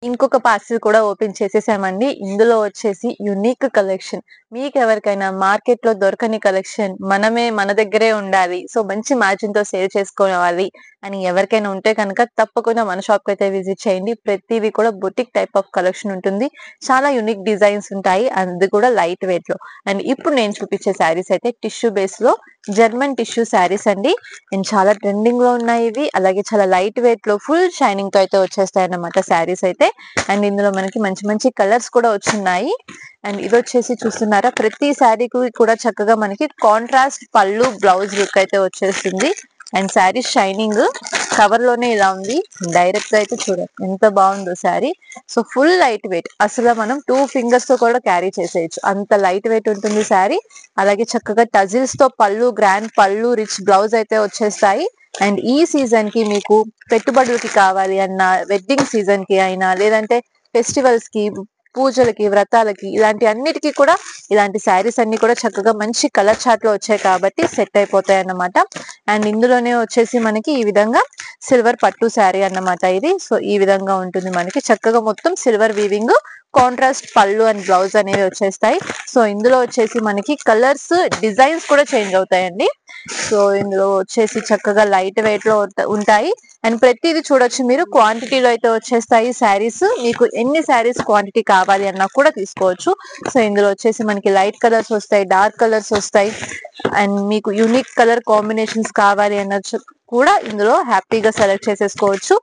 ఇంకొక పార్సిల్ కూడా ఓపెన్ చేసేసామండి. ఇందులో వచ్చేసి యూనిక్ కలెక్షన్. మీకెవరికైనా మార్కెట్‌లో దొరకని కలెక్షన్ మనమే మన దగ్గరే ఉండాలి. సో, మంచి మార్జిన్‌తో సేల్ చేసుకోవాలి అని ఎవరికైనా ఉంటే కనుక తప్పకుండా మన షాప్‌కైతే విజిట్ చేయండి. ప్రతీది కూడా బొటిక్ టైప్ ఆఫ్ కలెక్షన్ ఉంటుంది. చాలా యూనిక్ డిజైన్స్ ఉంటాయి. అది కూడా లైట్ వెయిట్‌లో. అండ్ ఇప్పుడు నేను చూపించే శారీస్ అయితే టిష్యూ బేస్‌లో జర్మన్ టిష్యూ శారీస్ అండి. అండ్ చాలా ట్రెండింగ్‌లో ఉన్నాయి ఇవి. అలాగే చాలా లైట్ వెయిట్‌లో ఫుల్ షైనింగ్‌తో అయితే వచ్చేస్తాయన్నమాట శారీస్ అయితే. అండ్ ఇందులో మనకి మంచి మంచి కలర్స్ కూడా వచ్చున్నాయి. అండ్ ఇదొచ్చేసి చూస్తున్నారా, ప్రతి శారీకి కూడా చక్కగా మనకి కాంట్రాస్ట్ పళ్ళు బ్లౌజ్ లుక్ అయితే వచ్చేస్తుంది. అండ్ శారీ షైనింగ్ కవర్ లోనే ఇలా ఉంది. డైరెక్ట్ గా అయితే చూడండి ఎంత బాగుందో sari. So full light weight, అసలు మనం 2 ఫింగర్స్ తో కూడా క్యారీ చేసేయచ్చు, అంత లైట్ వెయిట్ ఉంటుంది శారీ. అలాగే చక్కగా టజిల్స్ తో పళ్ళు, గ్రాండ్ పళ్ళు, రిచ్ బ్లౌజ్ అయితే వచ్చేస్తాయి. అండ్ ఈ సీజన్ కి మీకు పెట్టుబడులకి కావాలి అన్నా, వెడ్డింగ్ సీజన్ కి అయినా, లేదంటే ఫెస్టివల్స్ కి, పూజలకి, వ్రతాలకి, ఇలాంటి అన్నిటికీ కూడా ఇలాంటి శారీస్ అన్ని కూడా చక్కగా మంచి కలర్ చార్ట్ లో వచ్చాయి కాబట్టి సెట్ అయిపోతాయి అన్నమాట. అండ్ ఇందులోనే వచ్చేసి మనకి ఈ విధంగా సిల్వర్ పట్టు శారీ అన్నమాట ఇది. సో ఈ విధంగా ఉంటుంది మనకి చక్కగా మొత్తం సిల్వర్ వీవింగ్, కాంట్రాస్ట్ పళ్ళు అండ్ బ్లౌజ్ అనేవి వచ్చేస్తాయి. సో ఇందులో వచ్చేసి మనకి కలర్స్, డిజైన్స్ కూడా చేంజ్ అవుతాయండి. సో ఇందులో వచ్చేసి చక్కగా లైట్ వెయిట్ లో ఉంటాయి. అండ్ ప్రతిదీ చూడొచ్చు మీరు, క్వాంటిటీలో అయితే వచ్చేస్తాయి శారీస్. మీకు ఎన్ని శారీస్ క్వాంటిటీ కావాలి అన్నా కూడా తీసుకోవచ్చు. సో ఇందులో వచ్చేసి మనకి లైట్ కలర్స్ వస్తాయి, డార్క్ కలర్స్ వస్తాయి. అండ్ మీకు యూనిక్ కలర్ కాంబినేషన్స్ కావాలి అన్న కూడా ఇందులో హ్యాపీగా సెలెక్ట్ చేసేసుకోవచ్చు.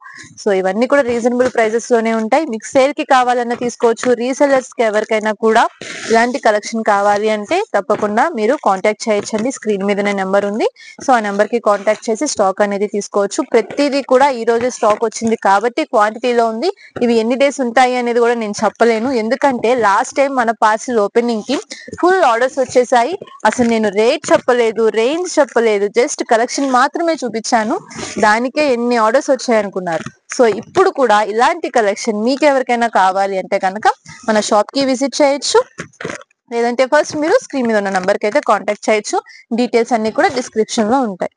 సో ఇవన్నీ కూడా రీజనబుల్ ప్రైజెస్ లోనే ఉంటాయి. మీకు సేల్ కి కావాలన్నా తీసుకోవచ్చు. రీసెలర్స్ కి ఎవరికైనా కూడా ఇలాంటి కలెక్షన్ కావాలి అంటే తప్పకుండా మీరు కాంటాక్ట్ చేయొచ్చండి. స్క్రీన్ మీదనే నెంబర్ ఉంది. సో ఆ నెంబర్ కి కాంటాక్ట్ చేసి స్టాక్ అనేది తీసుకోవచ్చు. ప్రతిదీ కూడా ఈ రోజు స్టాక్ వచ్చింది కాబట్టి క్వాంటిటీలో ఉంది. ఇవి ఎన్ని డేస్ ఉంటాయి అనేది కూడా నేను చెప్పలేను, ఎందుకంటే లాస్ట్ టైం మన పార్సిల్ ఓపెనింగ్ కి ఫుల్ ఆర్డర్స్ వచ్చేసాయి. అసలు నేను రేట్ చెప్పలేదు, రేంజ్ చెప్పలేదు, జస్ట్ కలెక్షన్ మాత్రమే చూపించాను. దానికే ఎన్ని ఆర్డర్స్ వచ్చాయి అనుకున్నారు. సో ఇప్పుడు కూడా ఇలాంటి కలెక్షన్ మీకు ఎవరికైనా కావాలి అంటే కనుక మన షాప్ కి విజిట్ చేయొచ్చు. లేదంటే ఫస్ట్ మీరు స్క్రీన్ మీద ఉన్న నంబర్ కి అయితే కాంటాక్ట్ చేయొచ్చు. డీటెయిల్స్ అన్ని కూడా డిస్క్రిప్షన్ లో ఉంటాయి.